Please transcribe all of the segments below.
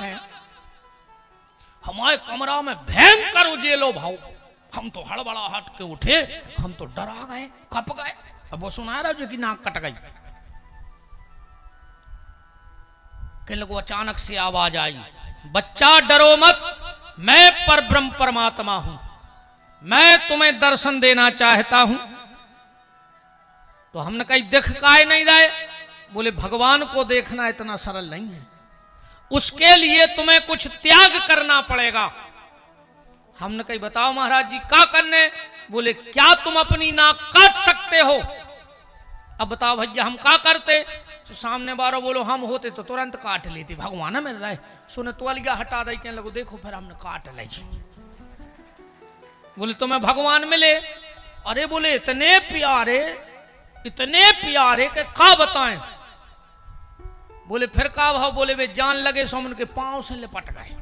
से हमारे कमरा में भयंकर उजेलो भाव। हम तो हड़बड़ाहट के उठे, हम तो डरा गए, कप गए। अब वो सुना रहा जो कि नाक कट गई। कि लोगों अचानक से आवाज आई, बच्चा डरो मत, मैं परब्रह्म परमात्मा हूं, मैं तुम्हें दर्शन देना चाहता हूं। तो हमने कही देख काहे नहीं रहे? बोले भगवान को देखना इतना सरल नहीं है, उसके लिए तुम्हें कुछ त्याग करना पड़ेगा। हमने कही बताओ महाराज जी क्या करने? बोले क्या तुम अपनी नाक काट सकते हो? अब बताओ भैया हम क्या करते? तो सामने बारो बोलो हम होते तो तुरंत काट लेते, भगवान मिल रहा है। सुने तो अलगा हटा दे, कहने लगो देखो फिर हमने काट ली। बोले तुम्हें भगवान मिले? अरे बोले इतने प्यारे के का बताएं। बोले फिर का भाव? बोले वे जान लगे सो उनके पांव से लिपट गए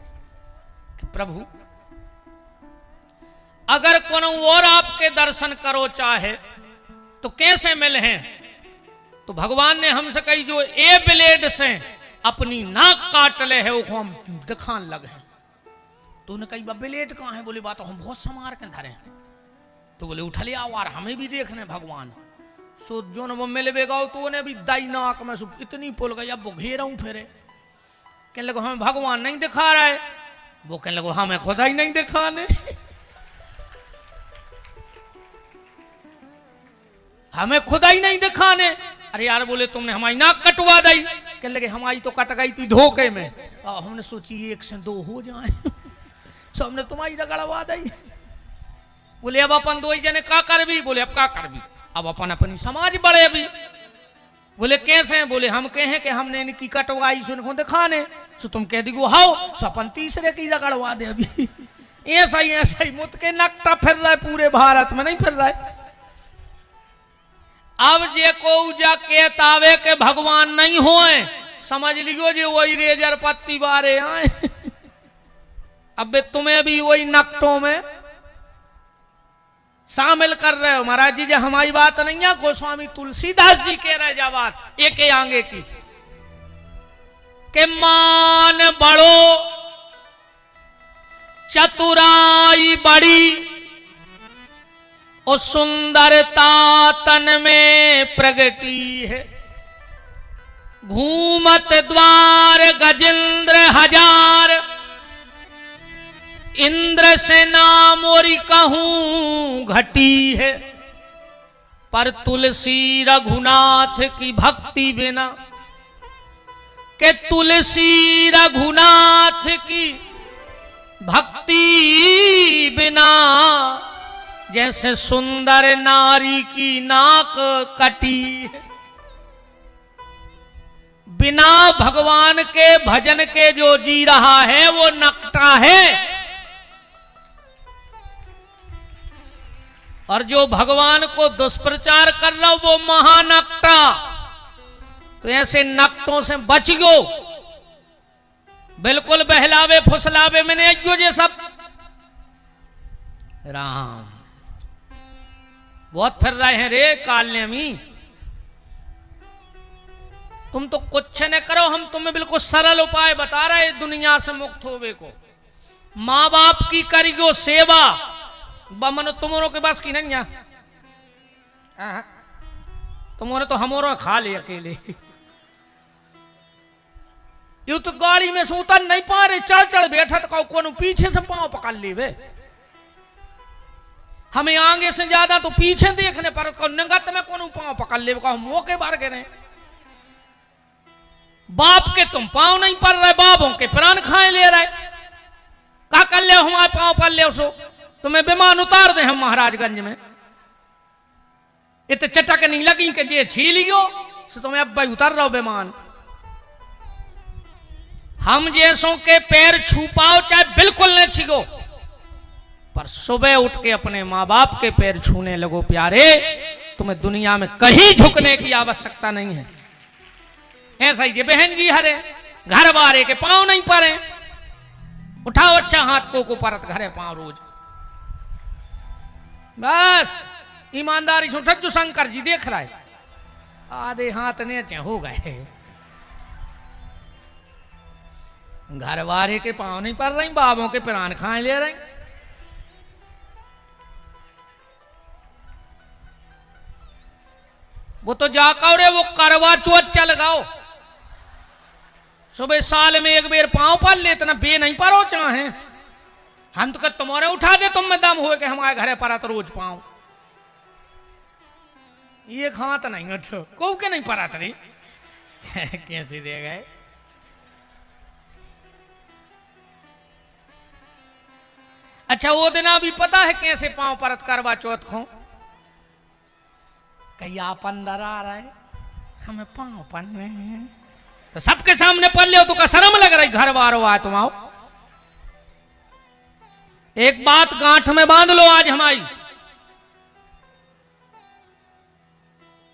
कि प्रभु अगर कोनो और आपके दर्शन करो चाहे तो कैसे मिले हैं? तो भगवान ने हमसे कही जो ए ब्लेड से अपनी नाक काट ले है वो हम दिखान लगे हैं। तो उन्हें कही ब्लेड कहां है? बोले बात हम बहुत समार के धरे। तो बोले उठ ले आओ यार हमें भी देखने भगवान। सो जो न वो मिले बेगाओ तो उन्हें भी दाई नाक में इतनी पुल गई, अब वो घेराऊं फिरे। कहने लगो हमें भगवान नहीं दिखा रहा है। वो कहने लगो हमें खुदा ही नहीं दिखाने, हमें खुदा ही नहीं दिखाने। अरे यार बोले तुमने हमारी नाक कटवा दी। कहने लगे हमारी तो कट गई थी धोखे में, हमने सोची एक से दो हो जाए, सो हमने तुम्हारी रगड़वा दी। बोले अब अपन दो ही जने का कर भी? बोले अब का कर भी? अब अपन अपनी समाज बढ़े भी। बोले कैसे हैं? बोले हम कहे कि हमने इनकी कटवाई सो इनको दिखाने, सो तुम कह दी हाओ सो अपन तीसरे की रगड़वा दे। अभी ऐसा ही मुत के नकटा फिर रहा है, पूरे भारत में नहीं फिर रहा है। अब जे को जा कहतावे के भगवान नहीं होए, समझ लियो जे वही रेजर पत्ती बारे आए। अब तुम्हें भी वही नकटों में शामिल कर रहे हो। महाराज जी हमारी बात नहीं है, गोस्वामी तुलसीदास जी कह रहे जा बात एक आगे की के मान बड़ो चतुराई बड़ी और सुंदरता तन में प्रगटी है। घूमत द्वार गजेंद्र हजार, इंद्र से नाम और कहूं घटी है। पर तुलसी रघुनाथ की भक्ति बिना, के तुलसी रघुनाथ की भक्ति बिना जैसे सुंदर नारी की नाक कटी है। बिना भगवान के भजन के जो जी रहा है वो नकटा है, और जो भगवान को दुष्प्रचार कर रहा हो वो महानकटा। तो ऐसे नकटों से बचियो, बिल्कुल बहलावे फुसलावे में नहीं आइयो। ये सब राम बहुत फिर रहे हैं रे कालनेमी। तुम तो कुछ न करो, हम तुम्हें बिल्कुल सरल उपाय बता रहे दुनिया से मुक्त होवे को। माँ बाप की करियो सेवा, बमन तुमरो के बस की नहीं है। तुमने तो हमरो खा ले अकेले। यू तो गाड़ी में से उतर नहीं पा रहे, चढ़ चढ़ बैठा तो कौन पीछे से पांव पकड़ ले वे। हमें आगे से ज्यादा तो पीछे देखने पर नगत में कौन पांव पकड़ ले, मौके बार गिरे। बाप के तुम पांव नहीं पड़ रहे, बापों के प्राण खाए ले रहे। का कर ले हमारे पांव पर ले सो तुम्हें विमान उतार दे हम महाराजगंज में। इत चटक नहीं लगी कि जे छीलियो सो तुम्हें अब भाई उतर रहो विमान। हम जैसों के पैर छू पाओ चाहे बिल्कुल न छीगो, पर सुबह उठ के अपने माँ बाप के पैर छूने लगो प्यारे। तुम्हें दुनिया में कहीं झुकने की आवश्यकता नहीं है। ऐसा ही बहन जी हरे घर बारे के पांव नहीं पड़े, उठाओ अच्छा हाथ को परत घरे पांव रोज। बस ईमानदारी से उठ। जो शंकर जी देख रहा है आधे हाथ नीचे हो गए। घर वाले के पांव नहीं पड़ रही, बाबों के प्राण खाए ले रही। वो तो जाकर रे वो करवा चौथ चल गाओ, सुबह साल में एक बेर पांव पल ले, इतना बे नहीं पारो चाहे। हम तो तुम्हारे उठा दे, तुम में दम हुए कि हमारे घरे परा तो रोज पांव ये खात नहीं उठो को के नहीं परा तरी कैसे दे गए। अच्छा वो दिन अभी पता है कैसे पांव परत करवा चौथ खो, कहीं आप अंदर आ रहे हमें पांव पन्ने हैं तो सबके सामने पढ़ लो तो का शर्म लग रही, घर वारो आए तुम आओ। एक बात गांठ में बांध लो आज हमारी,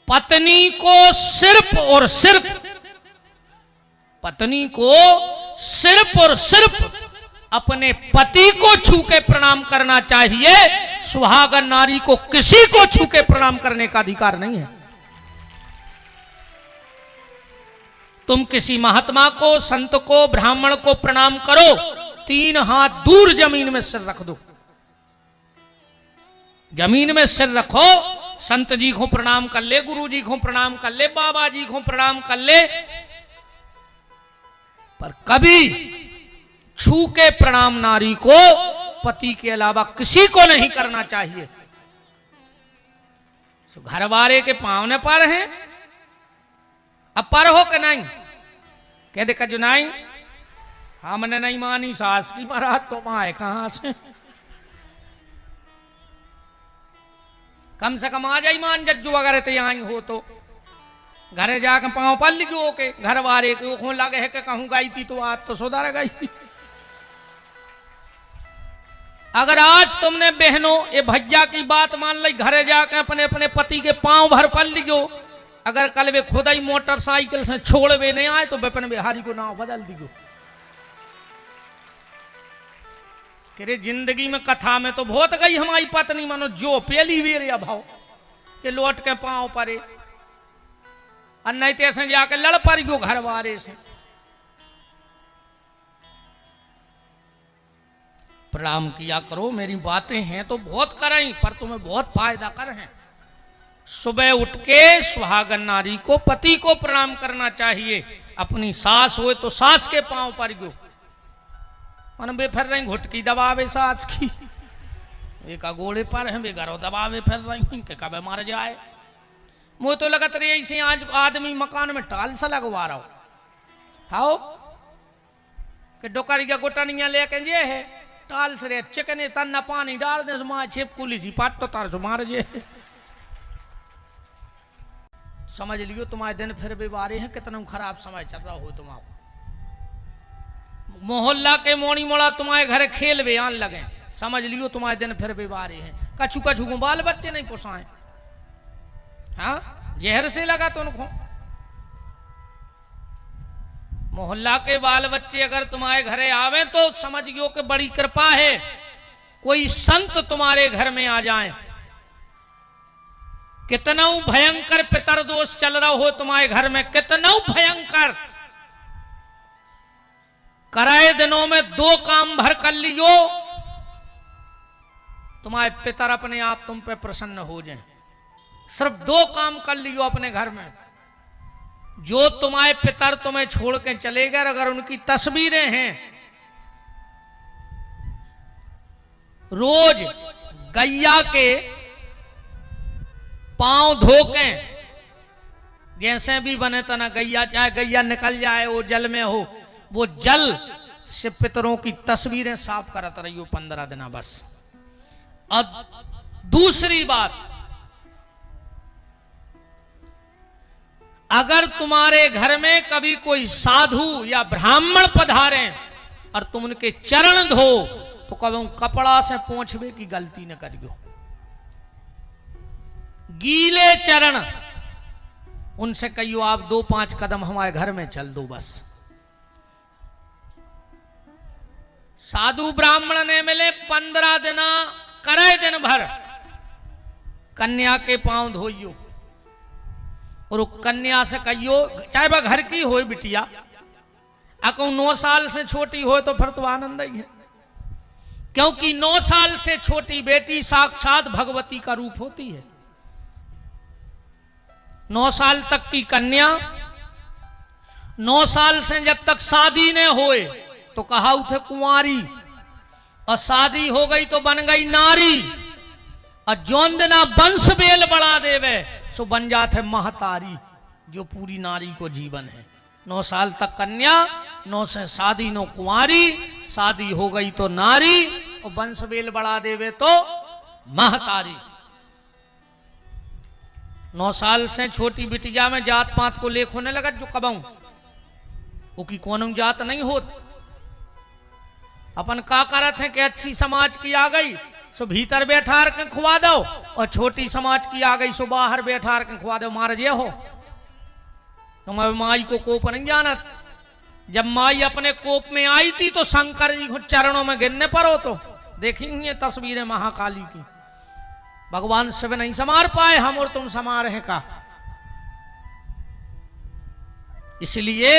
पत्नी को सिर्फ और सिर्फ, पत्नी को सिर्फ और सिर्फ अपने पति को छू के प्रणाम करना चाहिए, सुहागन नारी को किसी को छू के प्रणाम करने का अधिकार नहीं है। तुम किसी महात्मा को, संत को, ब्राह्मण को प्रणाम करो, 3 हाथ दूर जमीन में सिर रख दो, जमीन में सिर रखो, संत जी को प्रणाम कर ले, गुरु जी को प्रणाम कर ले, बाबा जी को प्रणाम कर ले, पर कभी छू के प्रणाम नारी को पति के अलावा किसी को नहीं करना चाहिए। तो घर वाले के पांव ने पर हैं, अब पर हो कि नहीं, कह दे कजू नहीं, हमने नहीं मानी सास की महाराज, तो माए कहां से, कम से कम आ जाई मान जज्जू वगैरह तो आई हो तो घरे जाकर पांव पल लिखो के घर वाले को लगे है कि कहूं गई थी तो आज तो सुधार गई। अगर आज तुमने बहनों ये भैया की बात मान ली, घरे जाकर अपने अपने पति के पांव भर पल लियो, अगर कल वे खुदा ही मोटरसाइकिल से छोड़ वे नहीं आए तो विपिन बिहारी को नाम बदल दियो। कि जिंदगी में कथा में तो बहुत गई हमारी पत्नी, मानो जो पहली वीर या भाव के लौट के पांव परे, और नहीं तो ऐसे जाके लड़ पड़ गयो घर वाले से। प्रणाम किया करो, मेरी बातें हैं तो बहुत करें पर तुम्हें बहुत फायदा कर हैं। सुबह उठ के सुहागन नारी को, पति को प्रणाम करना चाहिए। अपनी सास हो तो सास के पांव पर गयो, मन बे फिर रही घुटकी दबावे सास की, एक गोड़े पर है बेगारो दबावे फिर रही के कब मार जाए। मुझे तो लगत रही ऐसे आज आदमी मकान में टाल सा लगवा रहा हो, हाओ कि डोकारी का गोटनिया लेके जे है टाल से चिकने तन्ना पानी डाल दे, माँ छिपकुली सी पाट तो तार से मार जे। समझ लियो तुम्हारे दिन फिर बीमारी है, कितना खराब समय चल रहा हो तुम्हारा। मोहल्ला के मोनी मोड़ा तुम्हारे घर खेल वे आन लगे, समझ लियो तुम्हारे दिन फिर बीमारी है। कछु कछु को बाल बच्चे नहीं पोसाए, हाँ जहर से लगा तो उनको। मोहल्ला के बाल बच्चे अगर तुम्हारे घरे आवे तो समझियो कि बड़ी कृपा है, कोई संत तुम्हारे घर में आ जाए। कितना भयंकर पितर दोष चल रहा हो तुम्हारे घर में, कितना भयंकर, कराए दिनों में 2 काम भर कर लियो, तुम्हारे पितर अपने आप तुम पे प्रसन्न हो जाएं। सिर्फ 2 काम कर लियो अपने घर में, जो तुम्हारे पितर तुम्हें छोड़ के चले गए, अगर उनकी तस्वीरें हैं, रोज गैया के पांव धोके, जैसे भी बने तना गैया, चाहे गैया निकल जाए वो जल में हो, वो जल से पितरों की तस्वीरें साफ करत रही हो 15 दिन बस। और दूसरी बात, अगर तुम्हारे घर में कभी कोई साधु या ब्राह्मण पधारे और तुम उनके चरण धो तो कभी कपड़ा से पोंछवे की गलती न करियो। गीले चरण, उनसे कहियो आप 2-5 कदम हमारे घर में चल दो बस। साधु ब्राह्मण ने मिले 15 दिन, करे दिन भर कन्या के पांव धोइयो, और कन्या से कहियो, चाहे वह घर की हो बिटिया, अको 9 साल से छोटी हो तो फिर तो आनंद ही है, क्योंकि 9 साल से छोटी बेटी साक्षात भगवती का रूप होती है। 9 साल तक की कन्या, 9 साल से जब तक शादी न होए तो कहा उठे कुंवारी, और शादी हो गई तो बन गई नारी, और जोन दिना वंश बेल बढ़ा देवे सो बन जाते महतारी, जो पूरी नारी को जीवन है। 9 साल तक कन्या, 9 से शादी, 9 कुंवारी, शादी हो गई तो नारी, और वंश बेल बढ़ा देवे तो महतारी। 9 साल से छोटी बिटिया में जात पात को लेख होने लगा, जो कबाऊ वो की कौन जात नहीं होत। अपन का करत है कि अच्छी समाज की आ गई सो भीतर बैठा के खुआ दो, और छोटी समाज की आ गई सो बाहर बैठा के खुआ दो, मार जे हो। तुम माई को कोप नहीं जानत। जब माई अपने कोप में आई थी तो शंकर जी को चरणों में गिरने पर हो, तो देखेंगे तस्वीरें महाकाली की, भगवान शिव नहीं संवार पाए, हम और तुम संवार है का। इसलिए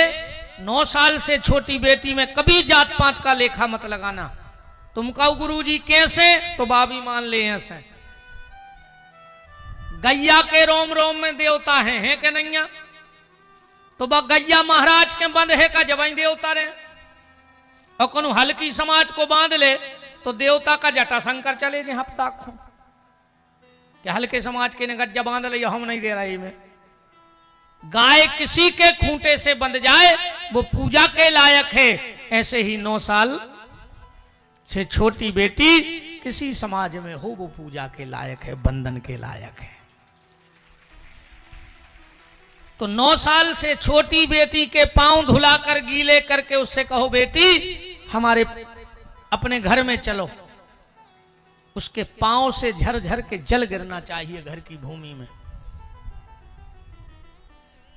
9 साल से छोटी बेटी में कभी जात पात का लेखा मत लगाना। तुम कहो गुरुजी कैसे, तो बाबी मान ले ऐसे। गैया के रोम रोम में देवता है कि नहीं? तो वह गैया महाराज के बंद है का जवाई देवता रहे, और कोनो हल्की समाज को बांध ले तो देवता का जटा शंकर चले जे हफ्ता खो, कि हल्के समाज के ने गज्जा बांध ले, हम नहीं दे रहे में। गाय किसी के खूंटे से बंध जाए वो पूजा के लायक है, ऐसे ही 9 साल से छोटी बेटी किसी समाज में हो वो पूजा के लायक है, बंधन के लायक है। तो 9 साल से छोटी बेटी के पांव धुलाकर गीले करके उससे कहो बेटी हमारे अपने घर में चलो, उसके पांव से झरझर के जल गिरना चाहिए घर की भूमि में।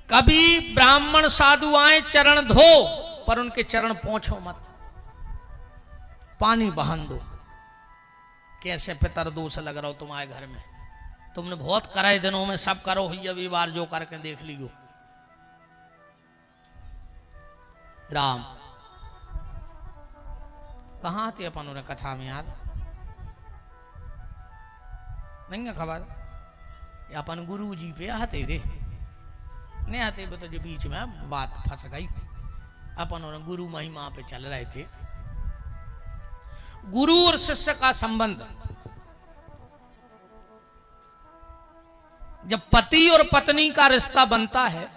कभी ब्राह्मण साधु आए चरण धो, पर उनके चरण पोंछो मत, पानी बहान दो। कैसे पितर दोष लग रहा हो तुम्हारे घर में, तुमने बहुत कराए दिनों में, सब करो ही अभी बार जो करके देख लियो। राम कहाँ थे अपन उन्हें कथा में यार, नहीं है खबर? अपन गुरु जी पे आते रे, नहीं आते तो जो बीच में बात फंस गई। अपन और गुरु महिमा पे चल रहे थे। गुरु और शिष्य का संबंध, जब पति और पत्नी का रिश्ता बनता है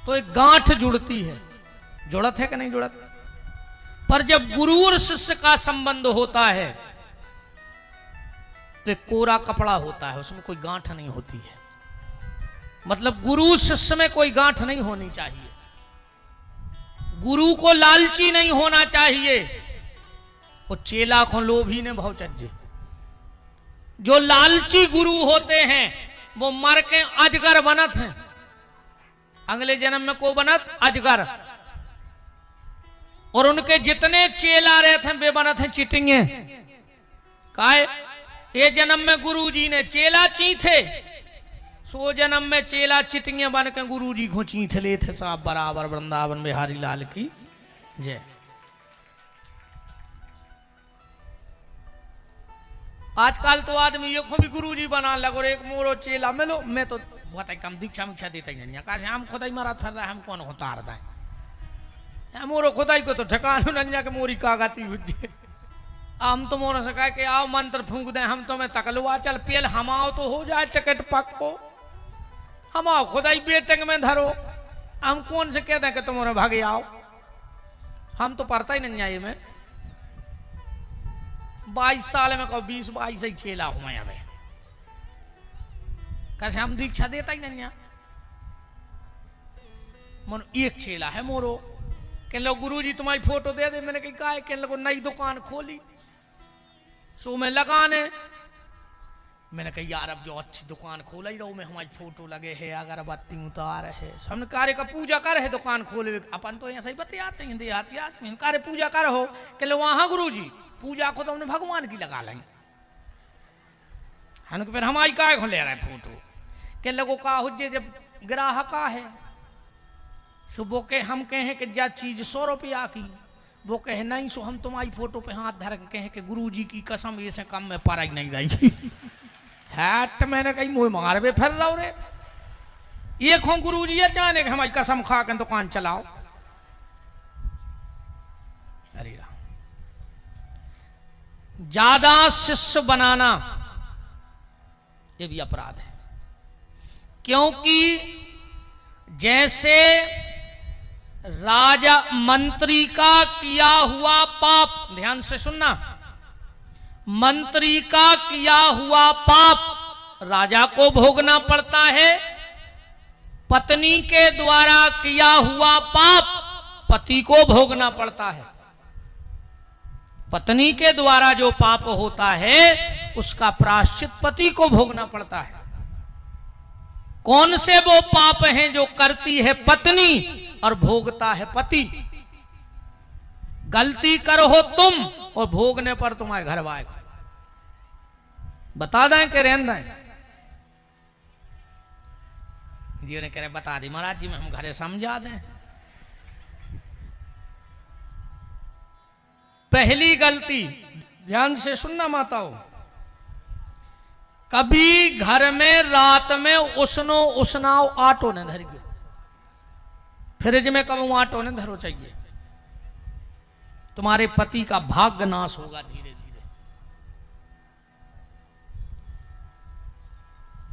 तो एक गांठ जुड़ती है, जुड़त है कि नहीं जुड़त? पर जब गुरु और शिष्य का संबंध होता है तो एक कोरा कपड़ा होता है, उसमें कोई गांठ नहीं होती है। मतलब गुरु शिष्य में कोई गांठ नहीं होनी चाहिए। गुरु को लालची नहीं होना चाहिए, वो चेला को लोभी ने भाव चज्जे। जो लालची गुरु होते हैं वो मर के अजगर बनत हैं, अगले जन्म में को बनत अजगर, और उनके जितने चेला रहते हैं वे बनत हैं चिटिंगे। काहे? ये जन्म में गुरु जी ने चेला चीथे, सो जन्म में चेला चिटिंगे बन के गुरु जी को चीथ ले थे साहब बराबर। वृंदावन बिहारी लाल की जय। आजकल तो आदमी ये भी गुरु जी बना लगो, एक मोरो चेला मिलो। मैं तो बहुत कम दीक्षा मिक्षा देता ही नहीं, कहा हम खुदाई मारा फिर रहा, हम कौन होता रहा है मोरो खुदाई को तो ठिकाना नहीं के मोरी कागती हुई। हम तो मोर से कहे कि आओ मंत्र फूंक दे, हम तुम्हें तकलुआ चल पेल, हम आओ तो हो जाए टिकट पक्को, हम आओ खुदाई बेटंग में धरो, हम कौन से कहते हैं कि तुम्हारे भागे आओ। हम तो पढ़ता ही नहीं आए। मैं 22 साल में कहो 20-22 ही चेला हूं मैं। अब कैसे हम दीक्षा देता ही नहीं मन। एक चेला है मोरो, कहने लो गुरु जी तुम्हारी फोटो दे दे। मैंने कहा है, कहने लो नई दुकान खोली सो में लगाने। मैंने कहा यार अब जो अच्छी दुकान खोला ही रहो में हमारी फोटो लगे है, अगरबत्ती उतार है, हमने कार्य का पूजा कर है दुकान खोले। अपन तो ऐसा ही बतियाते हैं देहाती कार्य पूजा कर हो। कहने लो वहां गुरु जी पूजा को तो हमने भगवान की लगा लेंगे, हम फिर हमारी काय को ले रहा है फोटो। के लोगों का हुज्जे जब ग्राहक है सो वो के हम कहें कि जा चीज 100 रुपया की, वो कहे नहीं, सो हम तुम्हारी फोटो पे हाथ धर के कहें कि गुरु जी की कसम ये से कम में पारा ही नहीं जाएगी। हैट मैंने कही मुँह मार बे फिर रहा रे, ये खो गुरु जी ये चाहने कि हमारी कसम खा के दुकान चलाओ। अरे राम, ज्यादा शिष्य बनाना ये भी अपराध है, क्योंकि जैसे राजा मंत्री का किया हुआ पाप, ध्यान से सुनना, मंत्री का किया हुआ पाप राजा को भोगना पड़ता है, पत्नी के द्वारा किया हुआ पाप पति को भोगना पड़ता है। पत्नी के द्वारा जो पाप होता है उसका प्रायश्चित पति को भोगना पड़ता है। कौन से वो पाप हैं जो करती है पत्नी और भोगता है पति? गलती करो तुम और भोगने पर तुम्हारे घर वाले बता दें कि रहन दें? जी ने कह रहे बता दी महाराज जी, में हम घरे समझा दें। पहली गलती, ध्यान से सुनना माताओं, कभी घर में रात में उसनो उसनाओ आटो ने धर गयो, फ्रिज में कब आटो ने धरो चाहिए, तुम्हारे पति का भाग्य नाश होगा धीरे धीरे।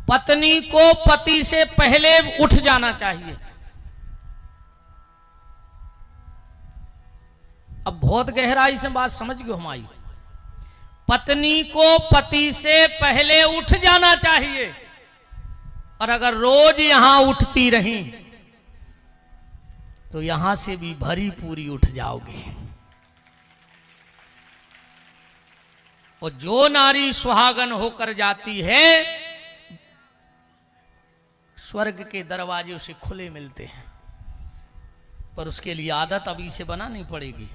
पत्नी को पति से पहले उठ जाना चाहिए। अब बहुत गहराई से बात समझ गए हमारी, पत्नी को पति से पहले उठ जाना चाहिए, और अगर रोज यहां उठती रही तो यहां से भी भरी पूरी उठ जाओगे। और जो नारी सुहागन होकर जाती है स्वर्ग के दरवाजे उसे खुले मिलते हैं, पर उसके लिए आदत अभी से बनानी पड़ेगी।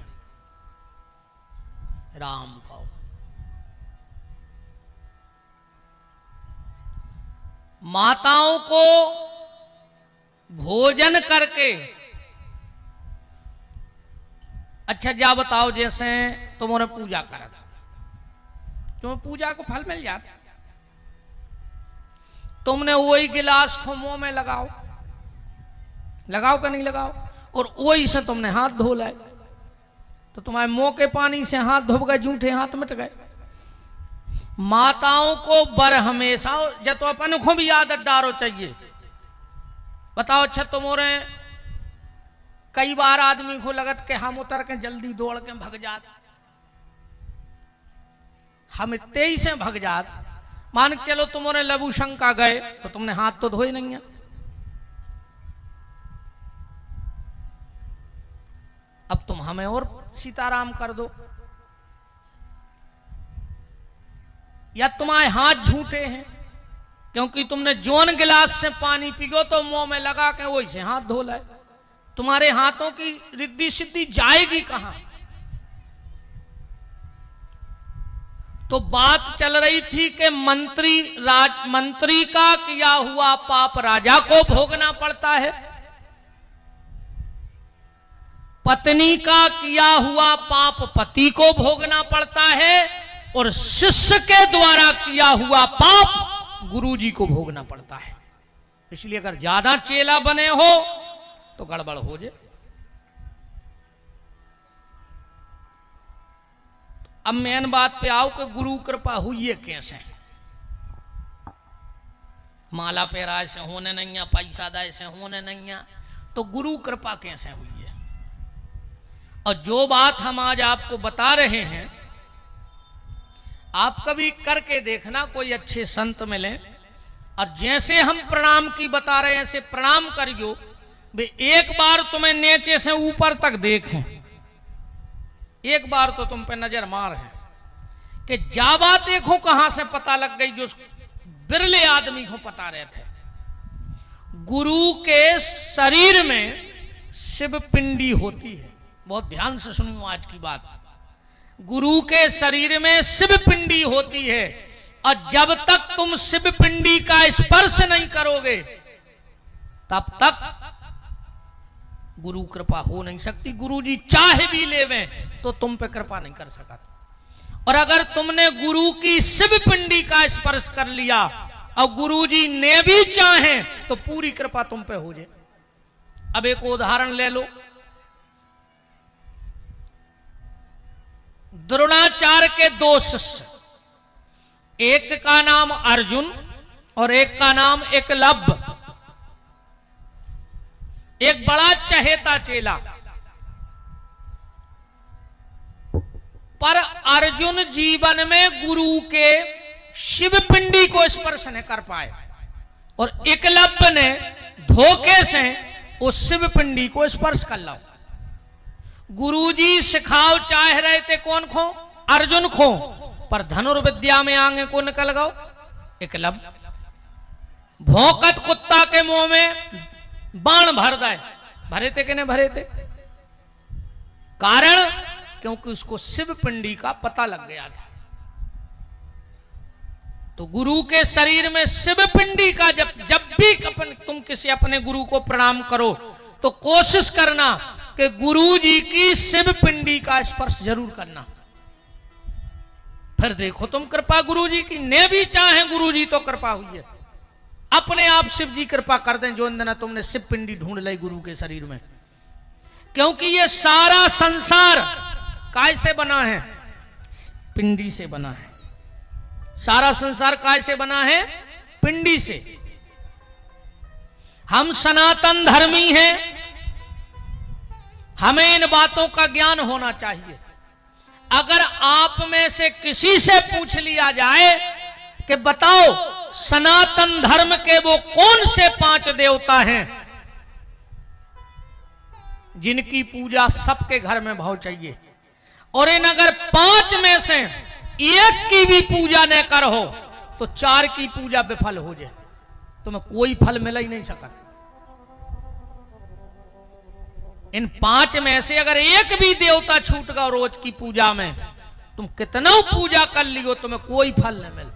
राम का माताओं को भोजन करके, अच्छा जा बताओ, जैसे तुमने पूजा करा था, तुम्हें पूजा को फल मिल जाता, तुमने वही गिलास को मुंह में लगाओ, लगाओ का नहीं लगाओ, और वही से तुमने हाथ धो लाए, तो तुम्हारे मुंह के पानी से हाथ धो गए, जूठे हाथ मिट गए। माताओं को बर हमेशा जब तो अपन को भी आदत डारो चाहिए। बताओ, अच्छा तुम्हारे कई बार आदमी को लगत के हम उतर के जल्दी दौड़ के भग जात, हम तेईस से भग जात, मान के चलो तुम्हारे लबू शंका गए तो तुमने हाथ तो धोए नहीं है। अब तुम हमें और सीताराम कर दो, या तुम्हारे हाथ झूठे हैं क्योंकि तुमने जोन गिलास से पानी पियो तो मुंह में लगा के वही से हाथ धो लाए, तुम्हारे हाथों की रिद्धि सिद्धि जाएगी कहां? तो बात चल रही थी कि मंत्री का किया हुआ पाप राजा को भोगना पड़ता है, पत्नी का किया हुआ पाप पति को भोगना पड़ता है, और शिष्य के द्वारा किया हुआ पाप गुरु जी को भोगना पड़ता है। इसलिए अगर ज्यादा चेला बने हो तो गड़बड़ हो जाए। अब मेन बात पे आओ कि गुरु कृपा हुई है कैसे? माला पेरा से होने नहीं है, पैसा दाय से होने नहीं है, तो गुरु कृपा कैसे हुई है? और जो बात हम आज आपको बता रहे हैं, आप कभी करके देखना, कोई अच्छे संत मिले और जैसे हम प्रणाम की बता रहे हैं ऐसे प्रणाम करियो, वे एक बार तुम्हें नीचे से ऊपर तक देखें, एक बार तो तुम पे नजर मार है कि जावा देखो कहां से पता लग गई, जो बिरले आदमी को पता रहे थे। गुरु के शरीर में शिव पिंडी होती है, बहुत ध्यान से सुनियो आज की बात। गुरु के शरीर में शिव पिंडी होती है, और जब तक तुम शिव पिंडी का स्पर्श नहीं करोगे तब तक गुरु कृपा हो नहीं सकती। गुरु जी चाहे भी लेवे तो तुम पे कृपा नहीं कर सका। और अगर तुमने गुरु की शिव पिंडी का स्पर्श कर लिया और गुरु जी ने भी चाहे तो पूरी कृपा तुम पे हो जाए। अब एक उदाहरण ले लो, द्रोणाचार्य के दो शिष्य, एक का नाम अर्जुन और एक का नाम एकलव्य, एक बड़ा चहेता चेला। पर अर्जुन जीवन में गुरु के शिव पिंडी को स्पर्श नहीं कर पाए और एकलव्य ने धोखे से उस शिव पिंडी को स्पर्श कर लो। गुरुजी सिखाओ चाह रहे थे कौन खो? अर्जुन खो, पर धनुर्विद्या में आगे को निकल गओ एकलव्य। भौंकत कुत्ता के मुंह में बाण भर दे, भरे थे कि नहीं भरे थे? कारण क्योंकि उसको शिव पिंडी का पता लग गया था। तो गुरु के शरीर में शिव पिंडी का जब भी तुम किसी अपने गुरु को प्रणाम करो तो कोशिश करना कि गुरु जी की शिव पिंडी का स्पर्श जरूर करना। फिर देखो तुम कृपा गुरु जी की। ने भी चाहे गुरु जी तो कृपा हुई है, अपने आप शिव जी कृपा कर दें जो दिन तुमने शिव पिंडी ढूंढ ली गुरु के शरीर में। क्योंकि ये सारा संसार काय से बना है? पिंडी से बना है। सारा संसार काय से बना है? पिंडी से। हम सनातन धर्मी हैं, हमें इन बातों का ज्ञान होना चाहिए। अगर आप में से किसी से पूछ लिया जाए कि बताओ सनातन धर्म के वो कौन से 5 देवता हैं जिनकी पूजा सबके घर में भाव चाहिए, और इन अगर 5 में से एक की भी पूजा न कर हो तो 4 की पूजा विफल हो जाए, तुम्हें कोई फल मिल ही नहीं सका। इन 5 में से अगर एक भी देवता छूट गया रोज की पूजा में, तुम कितना पूजा कर लियो तुम्हें कोई फल न मिल।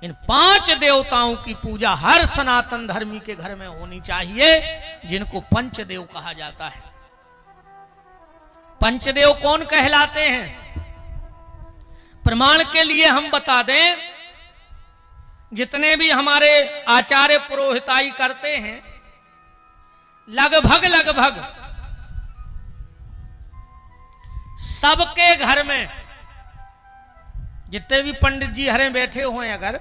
इन 5 देवताओं की पूजा हर सनातन धर्मी के घर में होनी चाहिए, जिनको पंचदेव कहा जाता है। पंचदेव कौन कहलाते हैं? प्रमाण के लिए हम बता दें, जितने भी हमारे आचार्य पुरोहिताई करते हैं, लगभग सबके घर में जितने भी पंडित जी हरे बैठे हुए हैं अगर,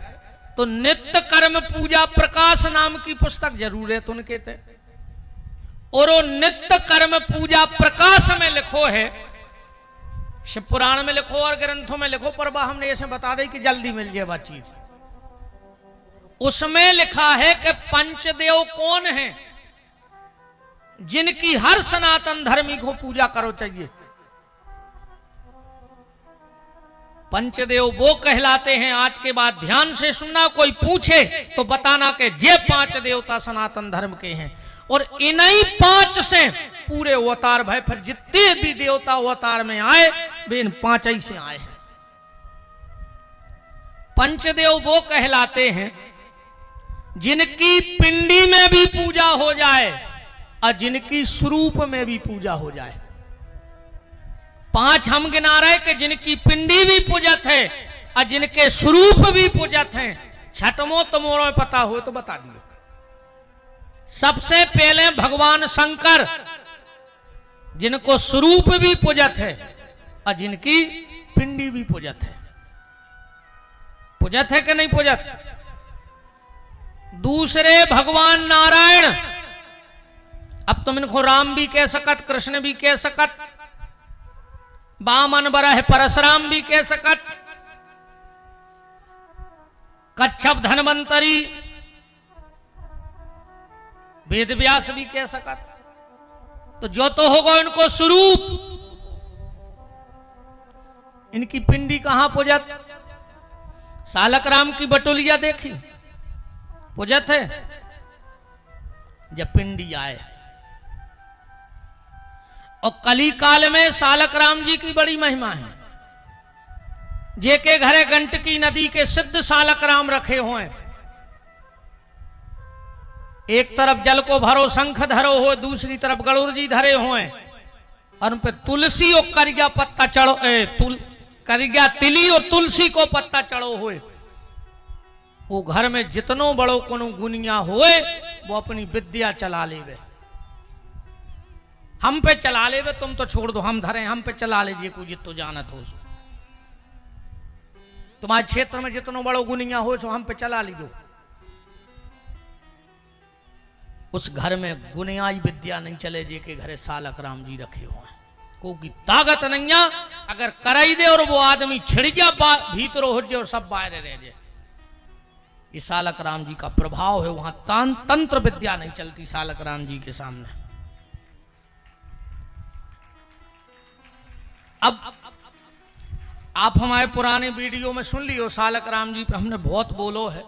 तो नित्य कर्म पूजा प्रकाश नाम की पुस्तक जरूर है उनके थे। और वो नित्य कर्म पूजा प्रकाश में लिखो है, शिव पुराण में लिखो और ग्रंथों में लिखो, पर वह हमने ऐसे बता दें कि जल्दी मिल जाए वह चीज। उसमें लिखा है कि पंचदेव कौन है जिनकी हर सनातन धर्मी को पूजा करो चाहिए। पंचदेव वो कहलाते हैं, आज के बाद ध्यान से सुनना, कोई पूछे तो बताना कि ये 5 देवता सनातन धर्म के हैं, और इन्हीं 5 से पूरे अवतार भय, फिर जितने भी देवता अवतार में आए वे इन 5 ही से आए हैं। पंचदेव वो कहलाते हैं जिनकी पिंडी में भी पूजा हो जाए और जिनकी स्वरूप में भी पूजा हो जाए। 5 हम गिना रहे कि जिनकी पिंडी भी पूजत है और जिनके स्वरूप भी पूजत हैं। छठमो तमोरो में पता हो तो बता दियो। सबसे पहले भगवान शंकर, जिनको स्वरूप भी पूजत है और जिनकी पिंडी भी पूजत है। पूजत है कि नहीं पूजत? दूसरे भगवान नारायण, अब तुम इनको राम भी कह सकत, कृष्ण भी कह सकत, वामन बरह परशुराम भी कह सकत, कच्छप धन्वंतरी वेद व्यास भी कह सकत। तो जो तो होगा इनको स्वरूप, इनकी पिंडी कहां पूजत? सालक राम की बटोलिया देखी, पूजत है जब पिंडी आए। और कली काल में सालक राम जी की बड़ी महिमा है। जे के घरे गंडकी नदी के सिद्ध सालक राम रखे हुए, एक तरफ जल को भरो शंख धरो हो, दूसरी तरफ गरुड़ जी धरे हुए और उन पे तुलसी और करिया पत्ता चढ़ो, करिया तिली और तुलसी को पत्ता चढ़ो हुए। वो घर में जितनो बड़ो कोनो गुनिया होए वो अपनी विद्या चला लेवे, हम पे चला लेवे, तुम तो छोड़ दो, हम धरे, हम पे चला लीजिए कोई जितो जानत हो। तुम्हारे क्षेत्र में जितनो बड़ो गुनिया हो सो हम पे चला लीजो। उस घर में गुनियाई विद्या नहीं चले जे के घरे सालक राम जी रखे हुए, कोई ताकत नहीं है। अगर कराई दे और वो आदमी छिड़ जा भीतर हो जाए और सब बाहर रह जाए। ये सालक राम जी का प्रभाव है, वहां तंत्र विद्या नहीं चलती सालक राम जी के सामने। अब आप हमारे पुराने वीडियो में सुन लियो, सालक राम जी पे हमने बहुत बोलो है।